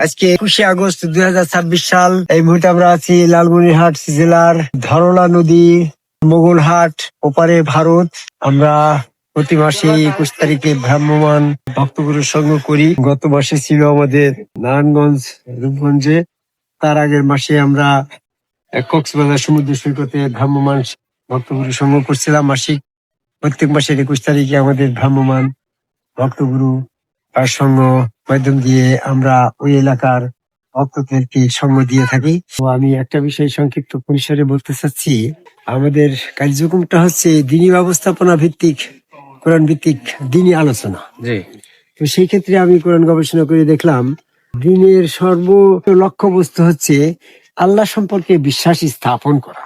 আজকে 21 আগস্ট 2026 সাল। এই মুহূর্তে আমরা আছি লালমনিরহাট জেলার ধরলা নদী মোগলহাট ওপারে ভারত। আমরা প্রতি মাসে 21 তারিখে ভ্রাম্যমাণ ভক্তগুরুর সঙ্গ করি। গত মাসে ছিল আমাদের নারায়ণগঞ্জ রূপগঞ্জে। তার আগের মাসে আমরা কক্সবাজার সমুদ্র সৈকতে ভ্রাম্যমাণ ভক্তগুরু সঙ্গ করছিলাম মাসিক। প্রত্যেক মাসের 21 তারিখে আমাদের ভ্রাম্যমাণ ভক্তগুরু তার সঙ্গ মাধ্যম দিয়ে আমরা ওই এলাকার ভক্তদেরকে সঙ্গ দিয়ে থাকি। তো আমি একটা বিষয় সংক্ষিপ্ত পরিসরে বলতে চাচ্ছি, আমাদের কার্যক্রমটা হচ্ছে দিনী ব্যবস্থাপনা ভিত্তিক, কোরআন ভিত্তিক দিনী আলোচনা। তো সেই ক্ষেত্রে আমি কোরআন গবেষণা করে দেখলাম দিনের সর্ব লক্ষ্য বস্তু হচ্ছে আল্লাহ সম্পর্কে বিশ্বাস স্থাপন করা।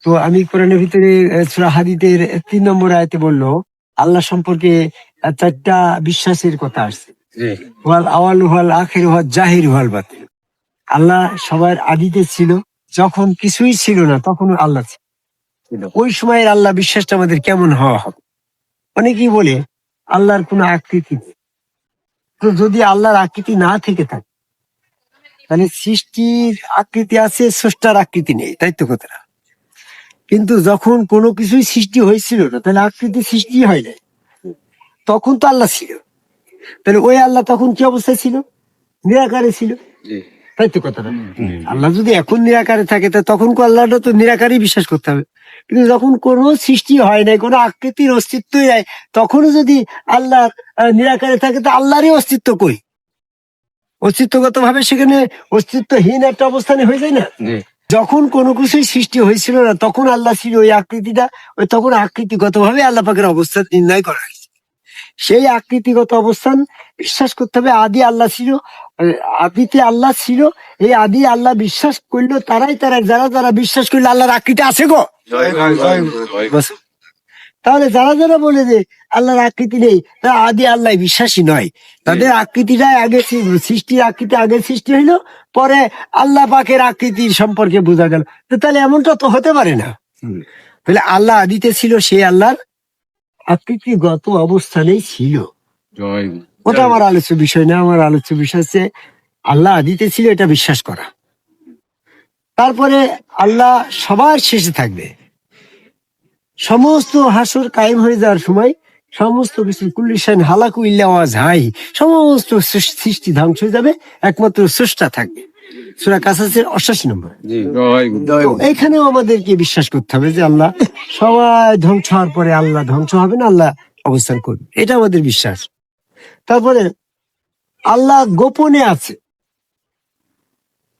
তো আমি কোরআনের ভিতরে সূরা হাদীদের 3 নম্বর আয়াতে বললো আল্লাহ সম্পর্কে 4টা বিশ্বাসের কথা আসছে। ওয়াল আওয়াল ওয়াল আখির ওয়াল জাহির ওয়াল বাতিন। আল্লাহ সবার আদিতে ছিল, যখন কিছুই ছিল না তখন আল্লাহ ছিল। ওই সময়ের আল্লাহ বিশ্বাসটা আমাদের কেমন হওয়া হবে? অনেকেই বলে আল্লাহর কোনো আকৃতি নেই। তো যদি আল্লাহর আকৃতি না থেকে থাকে তাহলে সৃষ্টির আকৃতি আছে, স্রষ্টার আকৃতি নেই, তাই তো কথাটা। কিন্তু যখন কোনো কিছুই সৃষ্টি হয়েছিল না তাহলে আকৃতি সৃষ্টি হয় নাই, তখন তো আল্লাহ ছিল। তাহলে ওই আল্লাহ তখন কি অবস্থায় ছিল? নিরাকারে ছিল, তাই তো কথাটা। আল্লাহ যদি এখন নিরাকারে থাকে তা তখন আল্লাহটা তো নিরাকারই বিশ্বাস করতে হবে। কিন্তু যখন কোনো সৃষ্টি হয় নাই, কোনো আকৃতির অস্তিত্বই নাই, তখনও যদি আল্লাহ নিরাকারে থাকে তো আল্লাহরই অস্তিত্ব কই? অস্তিত্বগত ভাবে সেখানে অস্তিত্বহীন একটা অবস্থানে হয়ে যায় না। যখন কোনো কিছুই সৃষ্টি হয়েছিল না তখন আল্লাহ ছিল, ওই আকৃতিটা ওই তখন আকৃতিগত ভাবে আল্লাহ পাকের অবস্থান নির্ণয় করা হয়েছে। সেই আকৃতিগত অবস্থান বিশ্বাস করতে হবে। আদি আল্লাহ ছিল, আদিতে আল্লাহ ছিল। এই আদি আল্লাহ বিশ্বাস করলো তারাই যারা যারা বিশ্বাস করলো আল্লাহর আকৃতি আছে গো। তাহলে যারা যারা বলে যে আল্লাহর আকৃতি নেই তারা আদি আল্লাহ বিশ্বাসী নয়। তাদের আকৃতিটাই আগে ছিল, সৃষ্টির আকৃতি আগে সৃষ্টি হইলো, পরে আল্লাহ পাকের আকৃতির সম্পর্কে বোঝা গেল। তো তাহলে এমনটা তো হতে পারে না। তাহলে আল্লাহ আদিতে ছিল, সেই আল্লাহর আকৃতিগত অবস্থানেই ছিল। ওটা আমার আলোচ্য বিষয় না। আমার আলোচ্য বিষয় হচ্ছে আল্লাহ আদিতে ছিল, এটা বিশ্বাস করা। তারপরে আল্লাহ সবার শেষে থাকবে। সমস্ত হাসর কায়েম হয়ে যাওয়ার সময় সমস্ত কিছু কুল্লিশান হালাকু ইল্লা ওয়াজহাই, সমস্ত সৃষ্টি ধ্বংস হয়ে যাবে, একমাত্র স্রষ্টা থাকবে। সূরা কাসাসের 88 নম্বর। এইখানেও আমাদেরকে বিশ্বাস করতে হবে যে আল্লাহ সবাই ধ্বংস হওয়ার পরে আল্লাহ ধ্বংস হবে না, আল্লাহ অবস্থান করবে, এটা আমাদের বিশ্বাস। তারপরে আল্লাহ গোপনে আছে।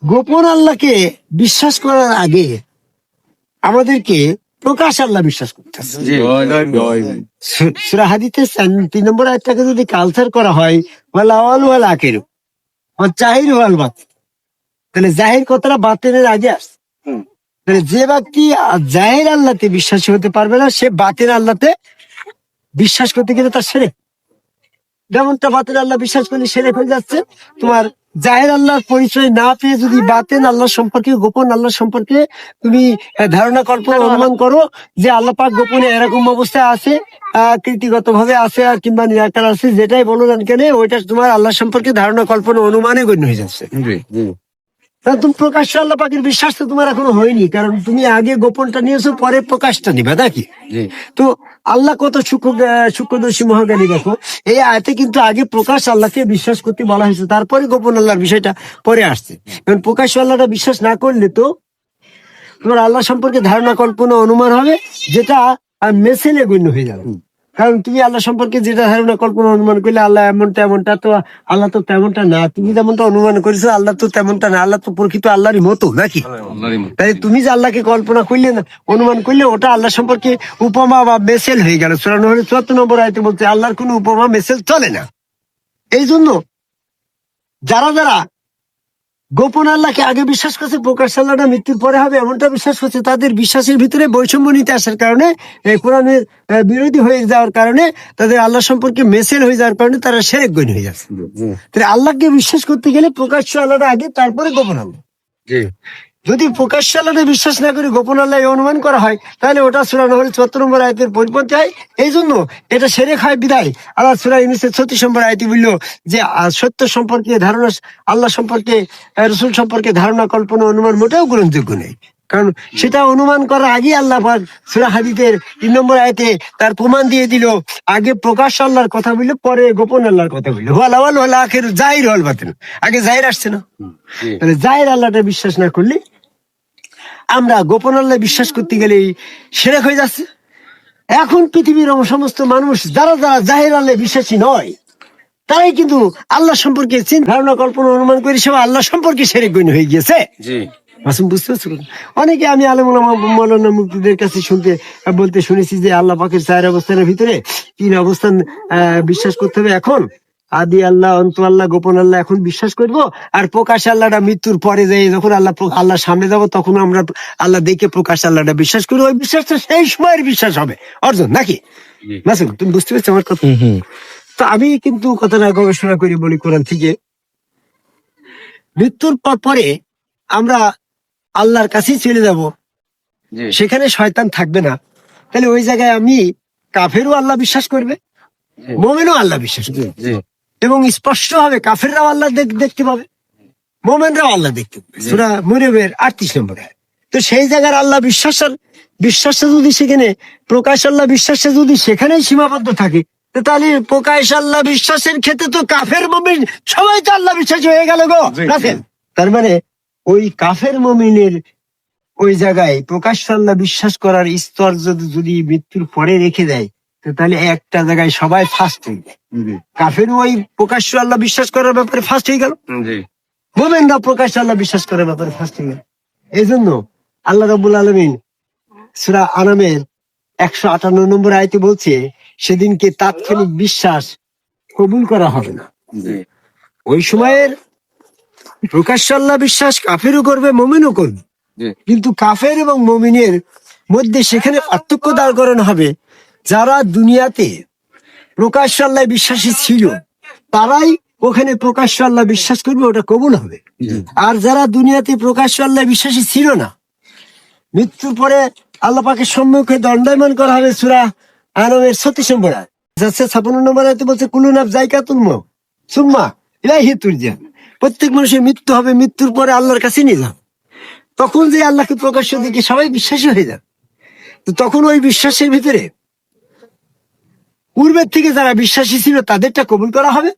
গোপন আল্লাহকে বিশ্বাস করার আগে আমাদেরকে প্রকাশ আল্লাহ বিশ্বাস করতে হবে। সূরা হাদীদের 3 নম্বর আয়াতটাকে যদি কালচার করা হয় ওয়াল আওয়াল ওয়াল আখির ওয়াল জাহির ওয়াল বাতিন, তাহলে জাহির কথাটা বাতিনের আগে আসছে। তাহলে যে ব্যক্তি জাহির আল্লাহতে বিশ্বাসী হতে পারবে না, সে বাতিন আল্লাহতে বিশ্বাস করতে গেলে তার শিরক। যেমনটা বাতিন আল্লাহ বিশ্বাস করলে শিরক হয়ে যাচ্ছে। তোমার জাহির আল্লাহর পরিচয় না পেয়ে যদি বাতিন আল্লাহ সম্পর্কে, গোপন আল্লাহ সম্পর্কে তুমি ধারণা কল্পনা অনুমান করো যে আল্লাহ পাক গোপনে এরকম অবস্থায় আছে, কৃতিগত ভাবে আছে আর কিংবা নিরাকার আছে, যেটাই বলো না কেন ওইটা তোমার আল্লাহ সম্পর্কে ধারণা কল্পনা অনুমানে গণ্য হয়ে যাচ্ছে। তুমি প্রকাশ্য আল্লাহ পাকের বিশ্বাস তো তোমার এখনো হয়নি, কারণ তুমি আগে গোপনটা নিয়েছো, পরে প্রকাশটা নিবে নাকি। তো আল্লাহ কত সূক্ষ্মদর্শী মহাজ্ঞানী দেখো, এই আয়াতে কিন্তু আগে প্রকাশ আল্লাহকে বিশ্বাস করতে বলা হয়েছে, তারপরে গোপন আল্লাহর বিষয়টা পরে আসছে। কারণ প্রকাশ্য আল্লাহটা বিশ্বাস না করলে তো তোমার আল্লাহ সম্পর্কে ধারণা কল্পনা অনুমান হবে, যেটা মেসেলে গণ্য হয়ে যাবে। কারণ তুমি আল্লাহ সম্পর্কে যেটা ধারণা কল্পনা অনুমান করলে আল্লাহ এমনটা এমনটা, তো আল্লাহ তো তেমনটা না। তুমি যেমনটা অনুমান করেছো আল্লাহ তো তেমনটা না, আল্লাহ তো প্রকৃত আল্লাহরই মতো নাকি। তাই তুমি যে আল্লাহকে কল্পনা করলে না, অনুমান করলে, ওটা আল্লাহ সম্পর্কে উপমা বা মেসেল হয়ে গেল। সূরা নূরের 74 নম্বর আয়াতে বলছে আল্লাহর কোনো উপমা মেসেল চলে না। এই জন্য যারা যারা গোপন আল্লাহকে আগে বিশ্বাস করছে, প্রকাশ আল্লাহটা মৃত্যুর পরে হবে এমনটা বিশ্বাস করছে, তাদের বিশ্বাসের ভিতরে বৈষম্য নিতে আসার কারণে, কোরআনের বিরোধী হয়ে যাওয়ার কারণে, তাদের আল্লাহ সম্পর্কে মেসেল হয়ে যাওয়ার কারণে তারা শিরক গণ্য হয়ে যাচ্ছে। তাহলে আল্লাহকে বিশ্বাস করতে গেলে প্রকাশ্য আল্লাহটা আগে, তারপরে গোপন আল্লাহ। যদি প্রকাশ্য আল্লাহকে বিশ্বাস না করে গোপন আল্লাহ অনুমান করা হয়, তাহলে ওটা সূরা নহল ৭৪ নম্বর আয়াতের পরিপন্থী হয়। এই জন্য এটা শিরক হয় বিধায় আল্লাহ সূরা ইউনূসের ৩৬ নম্বর আয়াতে বলল যে সত্য সম্পর্কে ধারণা, আল্লাহ সম্পর্কে, রসুল সম্পর্কে ধারণা, কল্পনা, অনুমান মোটেও গ্রহণযোগ্য নেই। কারণ সেটা অনুমান করার আগে আল্লাহ পাক সূরা হাদীদের ৩ নম্বর আয়াতে তার প্রমাণ দিয়ে দিল। আগে প্রকাশ্য আল্লাহর কথা বললো, পরে গোপন আল্লাহর কথা বললো। হুয়াল আউয়াল ওয়াল আখির, জাহির ওয়াল বাতিন। আগে জাহির আসছে না? তাহলে জাহির আল্লাহটা বিশ্বাস না করলে আমরা গোপন আল্লাহ বিশ্বাস করতে গেলে শিরক হয়ে যাচ্ছে। এখন পৃথিবীর সমস্ত মানুষ যারা যারা জাহির আল্লাহ বিশ্বাসী নয়, তারাই কিন্তু আল্লাহ সম্পর্কে ধারণা, কল্পনা, অনুমান করে সব আল্লাহ সম্পর্কে শিরক গণ্য হয়ে গিয়েছে। মাসুম, বুঝতে পারছো? অনেকে আমি আলেম ওলামা মাওলানা মুফতিদের কাছে বলতে শুনেছি যে আল্লাহ পাকের ৪ অবস্থানের ভিতরে ৩ অবস্থান বিশ্বাস করতে হবে। এখন আদি আল্লাহ, অন্ত আল্লাহ, গোপন আল্লাহ এখন বিশ্বাস করবো। আর প্রকাশ আল্লাহটা মৃত্যুর পরে যাই যখন আল্লাহ সামনে যাবো, তখন আমরা আল্লাহ দেখে প্রকাশ আল্লাহটা বিশ্বাস করবো। ওই বিশ্বাসটা সেই সময়ের বিশ্বাস হবে অর্জন, নাকি? মাসুম, তুমি বুঝতে পারছো আমার কথা? তো আমি কিন্তু কথাটা গবেষণা করি বলি কোরআন থেকে, মৃত্যুর পরে আমরা আল্লাহর কাছেই চলে যাব, সেখানে শয়তান থাকবে না। তাহলে ওই জায়গায় আমি কাফেরও আল্লাহ বিশ্বাস করবে, মোমেনও আল্লাহ বিশ্বাস করবে, এবং স্পষ্ট হবে কাফেররাও আল্লাহ দেখতে পাবে, মোমেনরাও আল্লাহ দেখতে পাবে। সূরা মুরিয়মের ৩৮ নম্বর আয়াত। তো সেই জায়গার আল্লাহ বিশ্বাসটা যদি সেখানে প্রকাশ আল্লাহ বিশ্বাসটা যদি সেখানেই সীমাবদ্ধ থাকে, তাহলে প্রকাশ আল্লাহ বিশ্বাসের ক্ষেত্রে তো কাফের মুমিন সবাই তো আল্লাহ বিশ্বাসী হয়ে গেল গো। তার মানে ওই কাফের মুমিনের ওই জায়গায় প্রকাশ্য আল্লাহ বিশ্বাস করার স্তর যদি মৃত্যুর পরে রেখে দেয়, তাহলে একটা জায়গায় সবাই ফার্স্ট হয়ে যায়। কাফের ওই প্রকাশ্য আল্লাহ বিশ্বাস করার ব্যাপারে ফার্স্ট হয়ে গেল, মুমিনরা প্রকাশ্য আল্লাহ বিশ্বাস করার ব্যাপারে ফার্স্ট হয়ে গেল। এই জন্য আল্লাহ রাব্বুল আলামিন সূরা আনামের ১৫৮ নম্বর আয়াতে বলছে, সেদিনকে তাৎক্ষণিক বিশ্বাস কবুল করা হবে না। ওই সময়ের প্রকাশ্য আল্লাহ বিশ্বাস কাফেরও করবে, মুমিনও করবে, কিন্তু কাফের এবং মুমিনের মধ্যে সেখানে পার্থক্য দাঁড় করানো হবে। যারা দুনিয়াতে প্রকাশ্য আল্লাহ বিশ্বাসী ছিল, তারাই ওখানে প্রকাশ্য আল্লাহ বিশ্বাস করবে, ওটা কবুল হবে। আর যারা দুনিয়াতে প্রকাশ্য আল্লাহ বিশ্বাসী ছিল না, মৃত্যুর পরে আল্লাহ পাকের সম্মুখে দণ্ডায়মান করা হবে। সূরা আনামের ৩৬ নম্বর আয়াত, ৫৬ নম্বর আয়াতে বলছে, কুলু নাফসিন যায়কাতুল মাউত সুম্মা ইলাইহি তুরজাউন। প্রত্যেক মানুষের মৃত্যু হবে, মৃত্যুর পরে আল্লাহর কাছে নিয়ে যাবে। তখন যে আল্লাহকে প্রকাশ্য দেখে সবাই বিশ্বাসী হয়ে যাবে। তো তখন ওই বিশ্বাসের ভিতরে পূর্বের থেকে যারা বিশ্বাসী ছিল তাদেরটা কবুল করা হবে,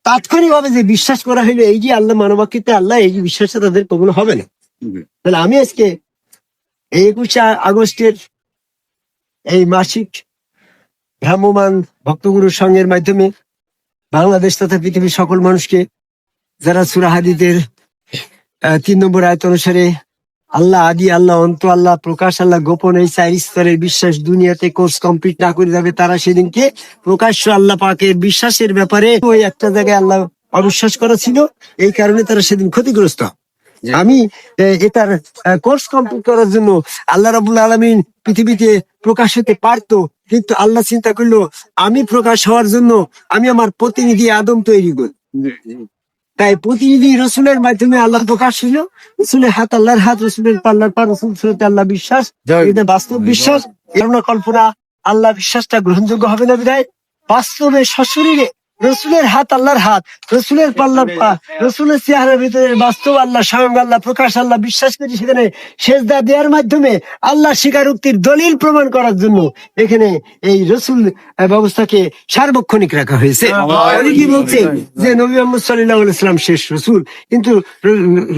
তাৎক্ষণিক ভাবে যে বিশ্বাস করা হইলো এই যে আল্লাহ মানবাকৃতে আল্লাহ, এই যে বিশ্বাসটা তাদের কবুল হবে না। তাহলে আমি আজকে এই ২১শে আগস্টের এই মাসিক ভ্রাম্যমান ভক্তগুরু সংঘের মাধ্যমে বাংলাদেশ তথা পৃথিবীর সকল মানুষকে, যারা সূরা হাদীদের ৩ নম্বর আয়াত অনুসারে আল্লাহ আদি আল্লাহ, অন্ত আল্লাহ, প্রকাশ আল্লাহ, গোপন, এই ৪ স্তরের বিশ্বাস দুনিয়াতে কোর্স কমপ্লিট না করে যাবে, তারা সেদিনকে প্রকাশ্য আল্লাহ পাকের বিশ্বাসের ব্যাপারে ওই একটা জায়গায় আল্লাহ অবিশ্বাস করা ছিল, এই কারণে তারা সেদিন ক্ষতিগ্রস্ত। আমি এটার কোর্স কমপ্লিট করার জন্য আল্লাহ রাব্বুল আলামিন পৃথিবীতে প্রকাশ হতে পারতো, কিন্তু আল্লাহ চিন্তা করলো আমি প্রকাশ হওয়ার জন্য আমি আমার প্রতিনিধি আদম তৈরি করি। তাই প্রতিনিধি রসুলের মাধ্যমে আল্লাহ প্রকাশ হইল। রসুলের হাত আল্লাহর হাত, রসুলের পাল্লার পা, রসুল সুরতে আল্লাহ বিশ্বাস, এটা বাস্তব বিশ্বাস। এমন কল্পনা আল্লাহ বিশ্বাসটা গ্রহণযোগ্য হবে না বিধায় বাস্তবে সশরীরে রসুলের হাত আল্লাহর হাত, রসুলের পাল্লার পা, রসুলের চেহারার ভিতরে বাস্তব আল্লাহ, স্বয়ং আল্লাহ, প্রকাশ আল্লাহ বিশ্বাস করি। সেখানে সেজদা দেওয়ার মাধ্যমে আল্লাহ স্বীকারোক্তির দলিল প্রমাণ করার জন্য এখানে এই রসুল ব্যবস্থাকে সার্বক্ষণিক রাখা হয়েছে। অনেকেই বলছে যে নবী মুহাম্মদ সাল্লাল্লাহু আলাইহি ওয়াসাল্লাম শেষ রসুল, কিন্তু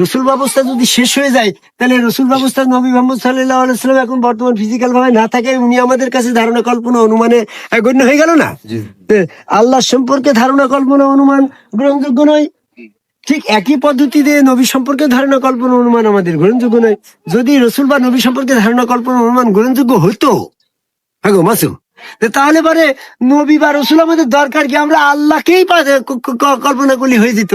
রসুল ব্যবস্থা যদি শেষ হয়ে যায়, তাহলে রসুল ব্যবস্থা নবী মুহাম্মদ সাল্লাল্লাহু আলাইহি ওয়াসাল্লাম এখন বর্তমান ফিজিক্যাল ভাবে না থাকে, উনি আমাদের কাছে ধারণা, কল্পনা, অনুমানে গণ্য হয়ে গেল না। আল্লাহ সম্পর্কে ধারণা, কল্পনা, অনুমান গ্রহণযোগ্য নয়। ঠিক একই পদ্ধতিতে নবী সম্পর্কে ধারণা, কল্পনা, অনুমান আমাদের গ্রহণযোগ্য নয়। যদি রসুল বা নবী সম্পর্কে ধারণা, কল্পনা, অনুমান গ্রহণযোগ্য হতো, হ্যাঁ গো মাসুম, তাহলে পরে নবী বা রসুল আমাদের দরকার কি? আমরা আল্লাহকেই কল্পনা করলে হয়ে যেত।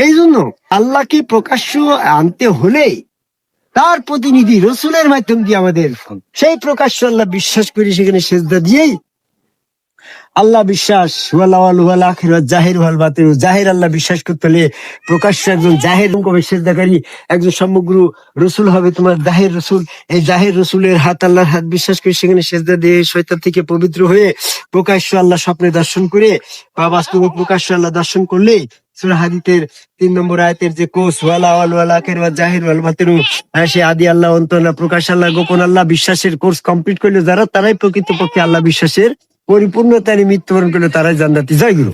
এই জন্য আল্লাহকে প্রকাশ্য আনতে হলেই তার প্রতিনিধি রসুলের মাধ্যম দিয়ে আমাদের সেই প্রকাশ্য আল্লাহ বিশ্বাস করি, সেখানে সেজদা দিয়েই আল্লাহ বিশ্বাস ওয়ালা ওয়াল ওয়াল আখিরাত জাহির ওয়াল বাতিন। জাহির আল্লাহ বিশ্বাস করতে হলে প্রকাশ্য একজন জাহির কবে সেজদাকারী একজন সমগ্র রসুল হবে তোমার জাহির রসুল। এই জাহির রসুলের হাত আল্লাহর হাত বিশ্বাস করে সেখানে সেজদা দিয়ে শয়তান থেকে পবিত্র হয়ে প্রকাশ্য আল্লাহ স্বপ্নে দর্শন করে বা বাস্তবে প্রকাশ্য আল্লাহ দর্শন করলে সূরা হাদীদের 3 নম্বর আয়াতের যে কোস ওয়ালা ওয়াল ওয়াল আখিরাত জাহির ওয়াল বাতিন, সে আদি আল্লাহ অন্ত আল্লাহ প্রকাশ আল্লাহ গোপন আল্লাহ বিশ্বাসের কোর্স কমপ্লিট করলে যারা তারাই প্রকৃতপক্ষে আল্লাহ বিশ্বাসের পরিপূর্ণতায় মৃত্যুবরণ করলে তারাই জান্নাতি। জয় গুরু।